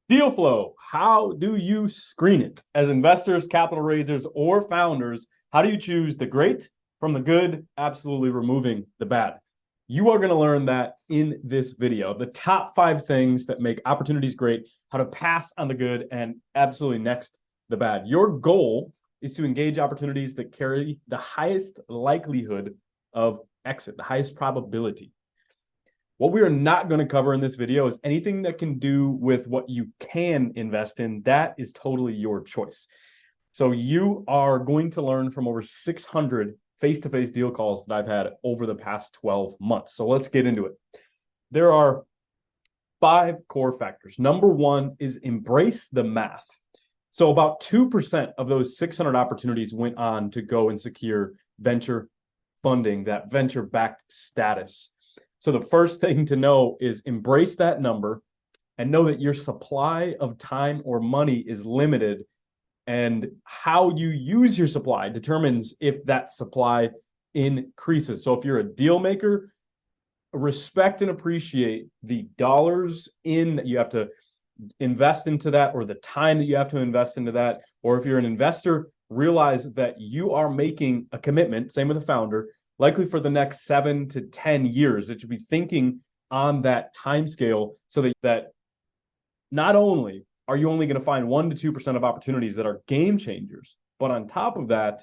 Deal flow. How do you screen it? As investors, capital raisers, or founders, how do you choose the great from the good, absolutely removing the bad? You are going to learn that in this video. The top 5 things that make opportunities great, how to pass on the good, and absolutely next the bad. Your goal is to engage opportunities that carry the highest likelihood of exit, the highest probability. What we are not going to cover in this video is anything that can do with what you can invest in. That is totally your choice. So you are going to learn from over 600 face-to-face deal calls that I've had over the past 12 months. So let's get into it. There are 5 core factors. Number 1 is embrace the math. So about 2% of those 600 opportunities went on to go and secure venture funding, that venture-backed status. So the first thing to know is embrace that number and know that your supply of time or money is limited, and how you use your supply determines if that supply increases. So if you're a deal maker, respect and appreciate the dollars in that you have to invest into that, or the time that you have to invest into that. Or if you're an investor, realize that you are making a commitment, same with a founder, likely for the next 7 to 10 years. It should be thinking on that time scale so that not only are you only going to find 1 to 2% of opportunities that are game changers, but on top of that,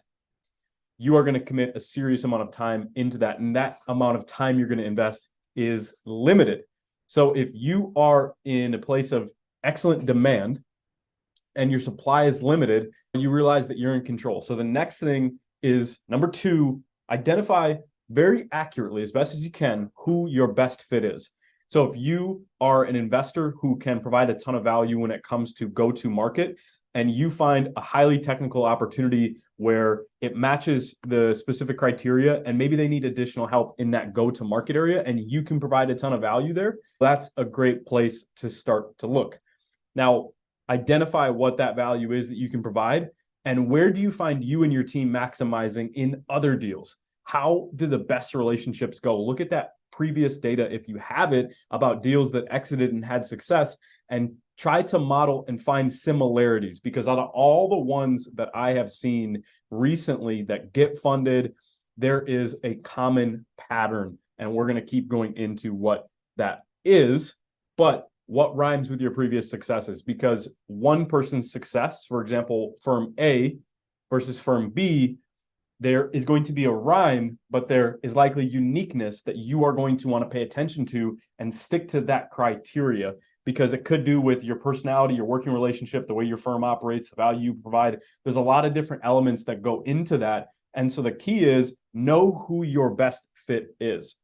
you are going to commit a serious amount of time into that. And that amount of time you're going to invest is limited. So if you are in a place of excellent demand and your supply is limited, you realize that you're in control. So the next thing is number 2, identify very accurately, as best as you can, who your best fit is. So if you are an investor who can provide a ton of value when it comes to go-to market, and you find a highly technical opportunity where it matches the specific criteria, and maybe they need additional help in that go-to market area, and you can provide a ton of value there, that's a great place to start to look. Now, identify what that value is that you can provide, and where do you find you and your team maximizing in other deals? How do the best relationships go? Look at that previous data, if you have it, about deals that exited and had success, and try to model and find similarities. Because out of all the ones that I have seen recently that get funded, there is a common pattern, and we're going to keep going into what that is. But what rhymes with your previous successes? Because one person's success, for example, firm A versus firm B, there is going to be a rhyme, but there is likely uniqueness that you are going to want to pay attention to and stick to that criteria, because it could do with your personality, your working relationship, the way your firm operates, the value you provide. There's a lot of different elements that go into that. And so the key is know who your best fit is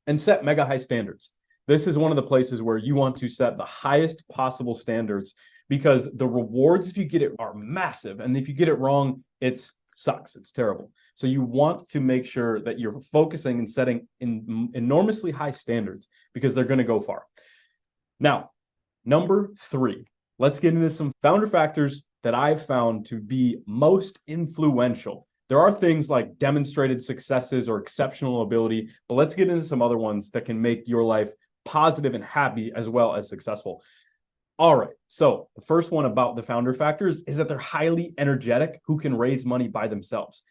and set mega high standards. This is one of the places where you want to set the highest possible standards, because the rewards, if you get it, are massive. And if you get it wrong, it sucks. It's terrible. So you want to make sure that you're focusing and setting enormously high standards, because they're going to go far. Now, number 3, let's get into some founder factors that I've found to be most influential. There are things like demonstrated successes or exceptional ability, but let's get into some other ones that can make your life positive and happy as well as successful. All right, so the first one about the founder factors is that they're highly energetic, who can raise money by themselves.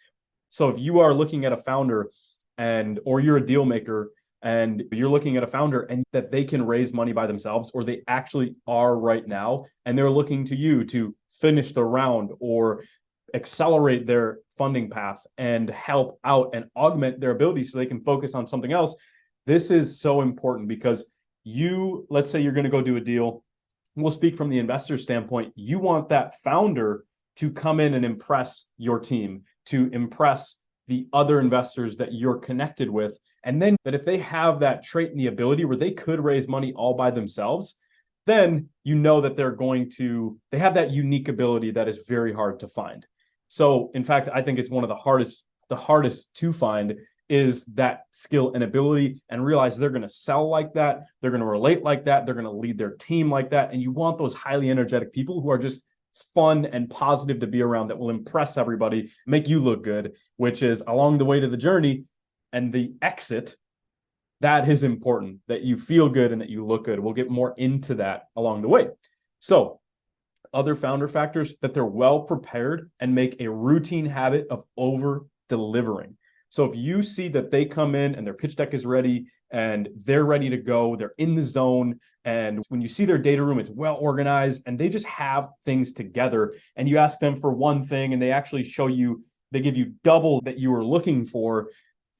So if you are looking at a founder or you're a deal maker and you're looking at a founder and that they can raise money by themselves, or they actually are right now, and they're looking to you to finish the round or accelerate their funding path and help out and augment their ability so they can focus on something else. This is so important, because let's say you're going to go do a deal. We'll speak from the investor standpoint. You want that founder to come in and impress your team, to impress the other investors that you're connected with. And then that if they have that trait and the ability where they could raise money all by themselves, then you know that they have that unique ability that is very hard to find. So in fact, I think it's one of the hardest to find is that skill and ability, and realize they're going to sell like that. They're going to relate like that. They're going to lead their team like that. And you want those highly energetic people who are just fun and positive to be around, that will impress everybody, make you look good, which is along the way to the journey and the exit. That is important, that you feel good and that you look good. We'll get more into that along the way. So other founder factors, that they're well prepared and make a routine habit of over delivering. So if you see that they come in and their pitch deck is ready and they're ready to go, they're in the zone, and when you see their data room, it's well organized and they just have things together, and you ask them for one thing and they actually show you, they give you double that you were looking for,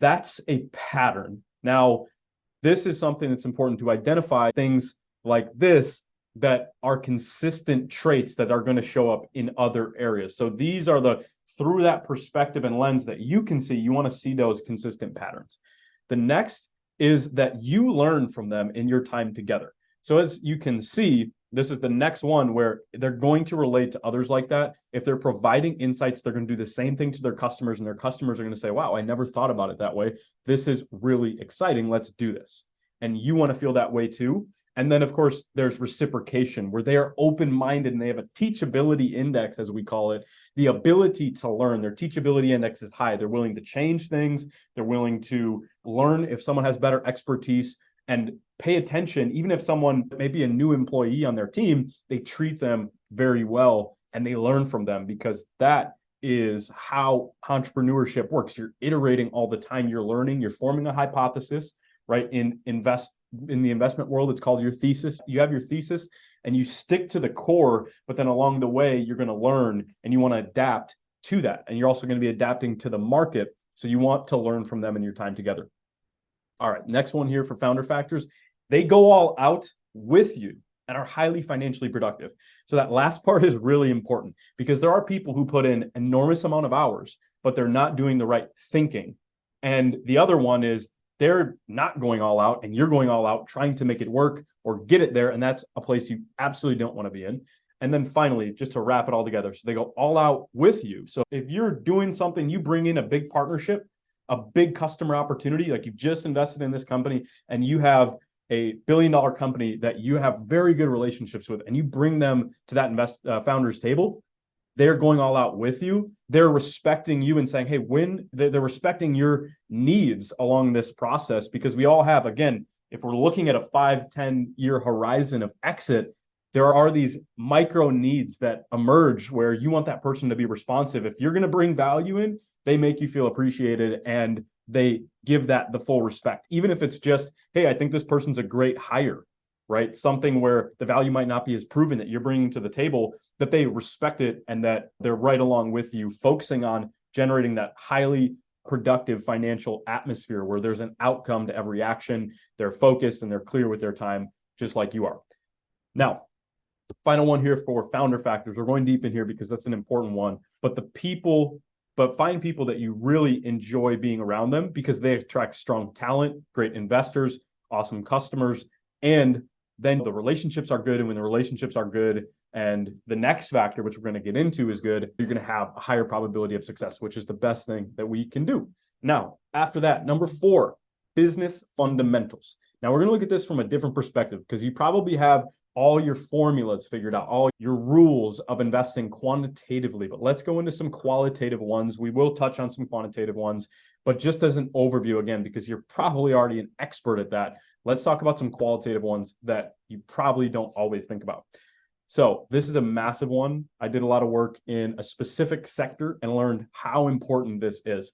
that's a pattern. Now, this is something that's important to identify, things like this that are consistent traits that are going to show up in other areas. So these are the, through that perspective and lens that you can see, you want to see those consistent patterns. The next is that you learn from them in your time together. So as you can see, this is the next one where they're going to relate to others like that. If they're providing insights, they're going to do the same thing to their customers, and their customers are going to say, wow, I never thought about it that way. This is really exciting. Let's do this. And you want to feel that way too. And then, of course, there's reciprocation, where they are open-minded and they have a teachability index, as we call it, the ability to learn. Their teachability index is high. They're willing to change things. They're willing to learn if someone has better expertise and pay attention. Even if someone may be a new employee on their team, they treat them very well and they learn from them, because that is how entrepreneurship works. You're iterating all the time. You're learning. You're forming a hypothesis, right? In the investment world, it's called your thesis. You have your thesis and you stick to the core, but then along the way, you're going to learn and you want to adapt to that. And you're also going to be adapting to the market. So you want to learn from them in your time together. All right, next one here for founder factors. They go all out with you and are highly financially productive. So that last part is really important, because there are people who put in enormous amount of hours, but they're not doing the right thinking. And the other one is they're not going all out and you're going all out trying to make it work or get it there. And that's a place you absolutely don't want to be in. And then finally, just to wrap it all together, so they go all out with you. So if you're doing something, you bring in a big partnership, a big customer opportunity, like you've just invested in this company and you have a billion-dollar company that you have very good relationships with, and you bring them to that founder's table, they're going all out with you. They're respecting you and saying, hey, when they're respecting your needs along this process, because we all have, again, if we're looking at a 5-10 year horizon of exit, there are these micro needs that emerge where you want that person to be responsive. If you're going to bring value in, they make you feel appreciated and they give that the full respect. Even if it's just, hey, I think this person's a great hire, right? Something where the value might not be as proven that you're bringing to the table, that they respect it and that they're right along with you, focusing on generating that highly productive financial atmosphere where there's an outcome to every action. They're focused and they're clear with their time, just like you are. Now, final one here for founder factors. We're going deep in here because that's an important one, but find people that you really enjoy being around them, because they attract strong talent, great investors, awesome customers, and then the relationships are good. And when the relationships are good and the next factor, which we're going to get into, is good, you're going to have a higher probability of success, which is the best thing that we can do. Now, after that, number 4, business fundamentals. Now we're going to look at this from a different perspective, because you probably have all your formulas figured out, all your rules of investing quantitatively, but let's go into some qualitative ones. We will touch on some quantitative ones, but just as an overview, again, because you're probably already an expert at that, let's talk about some qualitative ones that you probably don't always think about. So this is a massive one. I did a lot of work in a specific sector and learned how important this is.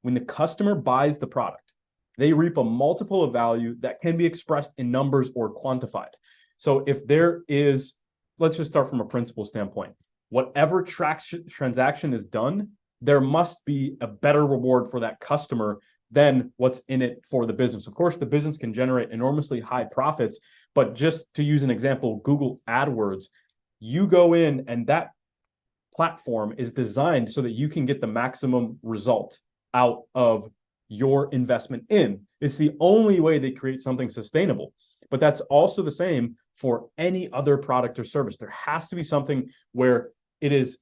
When the customer buys the product, they reap a multiple of value that can be expressed in numbers or quantified. So if there is, let's just start from a principle standpoint, whatever transaction is done, there must be a better reward for that customer than what's in it for the business. Of course, the business can generate enormously high profits, but just to use an example, Google AdWords, you go in and that platform is designed so that you can get the maximum result out of your investment in. It's the only way they create something sustainable. But that's also the same for any other product or service. There has to be something where it is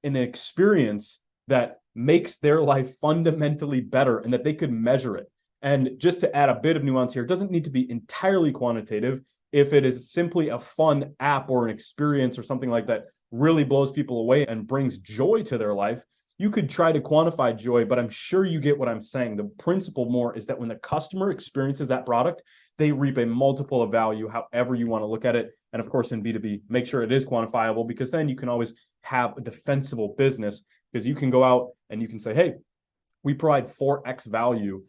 an experience that makes their life fundamentally better and that they could measure it. And just to add a bit of nuance here, it doesn't need to be entirely quantitative. If it is simply a fun app or an experience or something like that really blows people away and brings joy to their life, you could try to quantify joy, but I'm sure you get what I'm saying. The principle more is that when the customer experiences that product, they reap a multiple of value, however you want to look at it. And of course, in B2B, make sure it is quantifiable, because then you can always have a defensible business, because you can go out and you can say, hey, we provide 4x value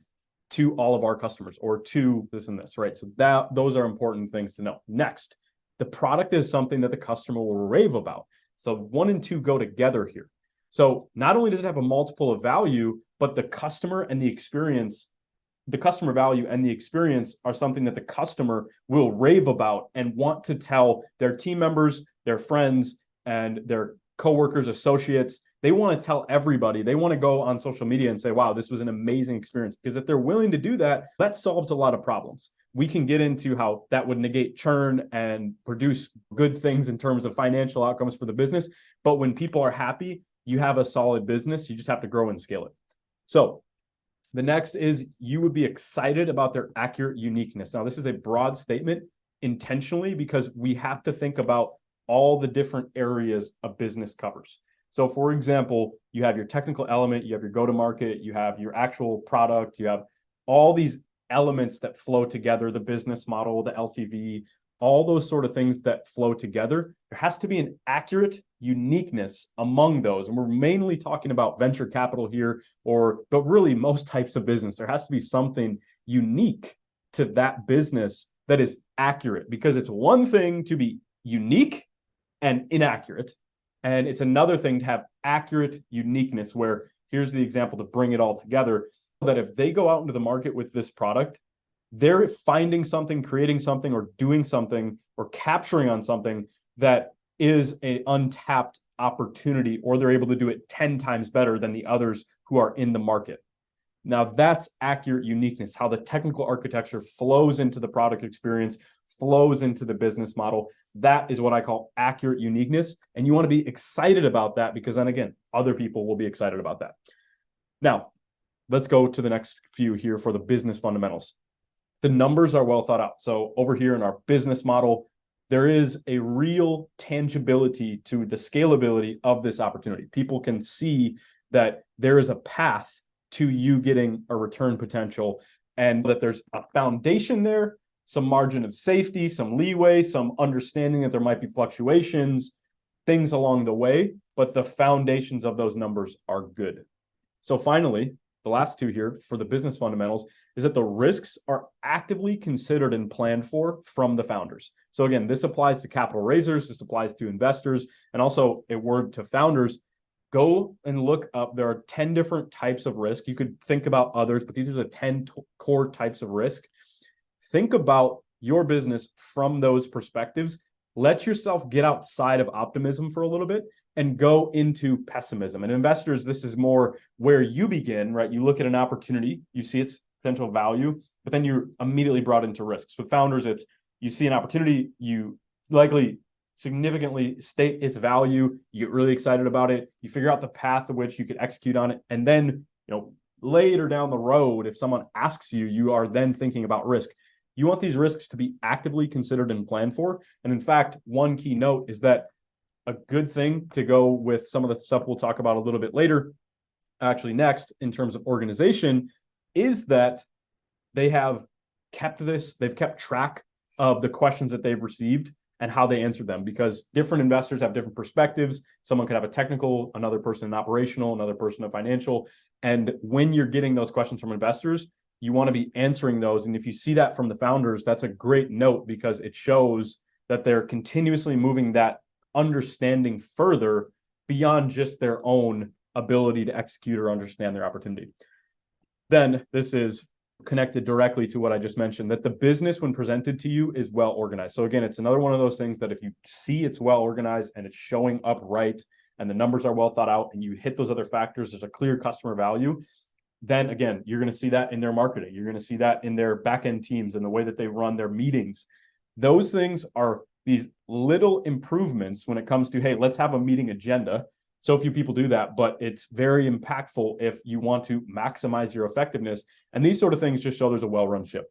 to all of our customers, or to this and this, right? So those are important things to know. Next, the product is something that the customer will rave about. So 1 and 2 go together here. So not only does it have a multiple of value, but the customer and the experience, the customer value and the experience are something that the customer will rave about and want to tell their team members, their friends, and their coworkers, associates. They want to tell everybody. They want to go on social media and say, wow, this was an amazing experience. Because if they're willing to do that, that solves a lot of problems. We can get into how that would negate churn and produce good things in terms of financial outcomes for the business. But when people are happy, you have a solid business. You just have to grow and scale it. So the next is, you would be excited about their accurate uniqueness. Now, this is a broad statement intentionally, because we have to think about all the different areas a business covers. So for example, you have your technical element, you have your go-to-market, you have your actual product, you have all these elements that flow together, the business model, the LTV, all those sort of things that flow together. There has to be an accurate uniqueness among those. And we're mainly talking about venture capital here, but really most types of business. There has to be something unique to that business that is accurate, because it's one thing to be unique and inaccurate, and it's another thing to have accurate uniqueness, where here's the example to bring it all together, that if they go out into the market with this product, they're finding something, creating something, or doing something, or capturing on something that is an untapped opportunity, or they're able to do it 10 times better than the others who are in the market. Now, that's accurate uniqueness, how the technical architecture flows into the product experience, flows into the business model. That is what I call accurate uniqueness. And you want to be excited about that, because then again, other people will be excited about that. Now, let's go to the next few here for the business fundamentals. The numbers are well thought out. So over here in our business model, there is a real tangibility to the scalability of this opportunity. People can see that there is a path to you getting a return potential, and that there's a foundation there, some margin of safety, some leeway, some understanding that there might be fluctuations, things along the way, but the foundations of those numbers are good. So finally, the last two here for the business fundamentals is that the risks are actively considered and planned for from the founders. So again, this applies to capital raisers, this applies to investors, and also a word to founders. Go and look up, there are 10 different types of risk. You could think about others, but these are the 10 core types of risk. Think about your business from those perspectives. Let yourself get outside of optimism for a little bit and go into pessimism. And investors, this is more where you begin, right? You look at an opportunity, you see its potential value, but then you're immediately brought into risks. With founders, it's you see an opportunity, you likely significantly state its value, you get really excited about it, you figure out the path of which you could execute on it, and then later down the road, if someone asks you, you are then thinking about risk. You want these risks to be actively considered and planned for. And in fact, one key note is that a good thing to go with some of the stuff we'll talk about a little bit later, actually next, in terms of organization, is that they have they've kept track of the questions that they've received and how they answer them, because different investors have different perspectives. Someone could have a technical, another person an operational, another person a financial. And when you're getting those questions from investors, you want to be answering those. And if you see that from the founders, that's a great note, because it shows that they're continuously moving that understanding further beyond just their own ability to execute or understand their opportunity. Then this is connected directly to what I just mentioned, that the business, when presented to you, is well organized. So again, it's another one of those things that if you see it's well organized and it's showing up right, and the numbers are well thought out, and you hit those other factors, there's a clear customer value, then again, you're going to see that in their marketing. You're going to see that in their back-end teams and the way that they run their meetings. Those things are these little improvements when it comes to, hey, let's have a meeting agenda. So few people do that, but it's very impactful if you want to maximize your effectiveness. And these sort of things just show there's a well-run ship.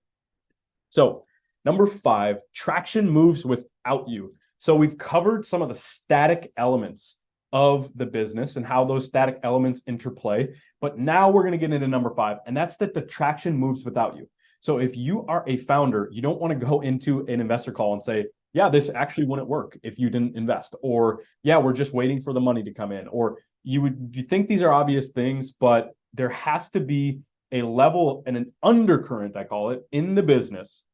So number 5, traction moves without you. So we've covered some of the static elements of the business and how those static elements interplay. But now we're going to get into number 5, and that's that the traction moves without you. So if you are a founder, you don't want to go into an investor call and say, yeah, this actually wouldn't work if you didn't invest, or yeah, we're just waiting for the money to come in, or you think these are obvious things, but there has to be a level and an undercurrent, I call it, in the business,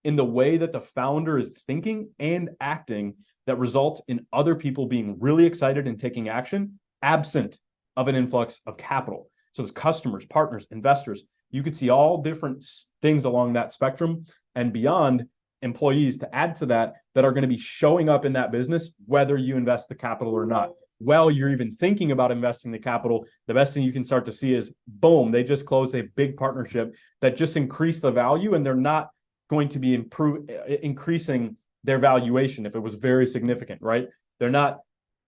in the way that the founder is thinking and acting, that results in other people being really excited and taking action, absent of an influx of capital. So there's customers, partners, investors. You could see all different things along that spectrum and beyond, employees to add to that, that are going to be showing up in that business, whether you invest the capital or not. Well, you're even thinking about investing the capital, the best thing you can start to see is, boom, they just closed a big partnership that just increased the value, and they're not going to be increasing their valuation if it was very significant, right? They're not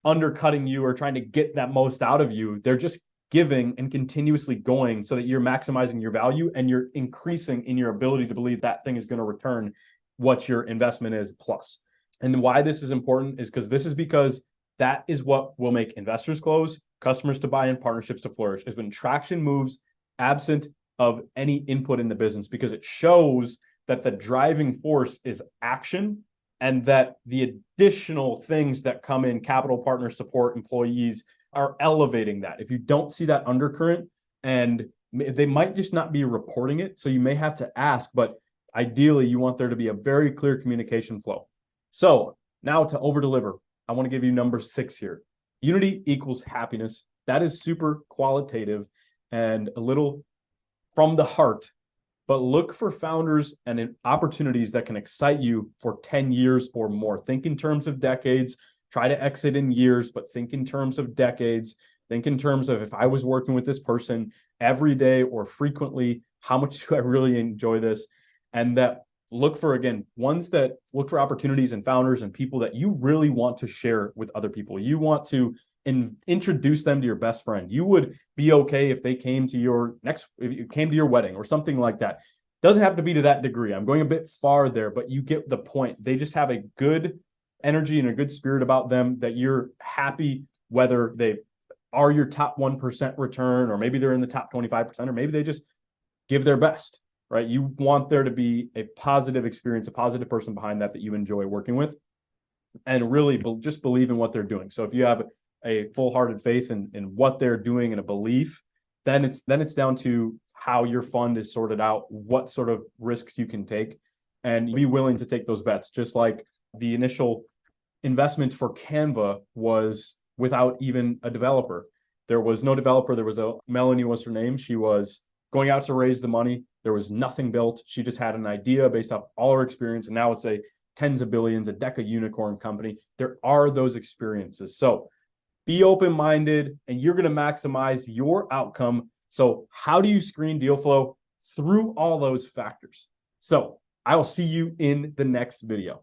undercutting you or trying to get that most out of you. They're just giving and continuously going so that you're maximizing your value and you're increasing in your ability to believe that thing is going to return what your investment is plus. And why this is important is because that is what will make investors close, customers to buy, and partnerships to flourish, is when traction moves absent of any input in the business, because it shows that the driving force is action, and that the additional things that come in, capital, partner, support, employees, are elevating that. If you don't see that undercurrent, and they might just not be reporting it, so you may have to ask, but ideally you want there to be a very clear communication flow. So now to over deliver, I want to give you number 6 here. Unity equals happiness. That is super qualitative and a little from the heart, but look for founders and opportunities that can excite you for 10 years or more. Think in terms of decades. Try to exit in years, but think in terms of decades. Think in terms of, if I was working with this person every day or frequently, how much do I really enjoy this? And that look for, again, ones that look for opportunities and founders and people that you really want to share with other people. You want to introduce them to your best friend. You would be okay if they came to your wedding or something like that. Doesn't have to be to that degree. I'm going a bit far there, but you get the point. They just have a good energy and a good spirit about them, that you're happy, whether they are your top 1% return, or maybe they're in the top 25%, or maybe they just give their best, right? You want there to be a positive experience, a positive person behind that you enjoy working with, and really just believe in what they're doing. So if you have a full-hearted faith in what they're doing and a belief, then it's down to how your fund is sorted out, what sort of risks you can take, and be willing to take those bets. Just like the initial investment for Canva was without even a developer. There was no developer. There was Melanie was her name. She was going out to raise the money. There was nothing built. She just had an idea based off all her experience, and now it's a tens of billions, a deca unicorn company. There are those experiences. So be open-minded, and you're going to maximize your outcome. So how do you screen deal flow? Through all those factors. So I will see you in the next video.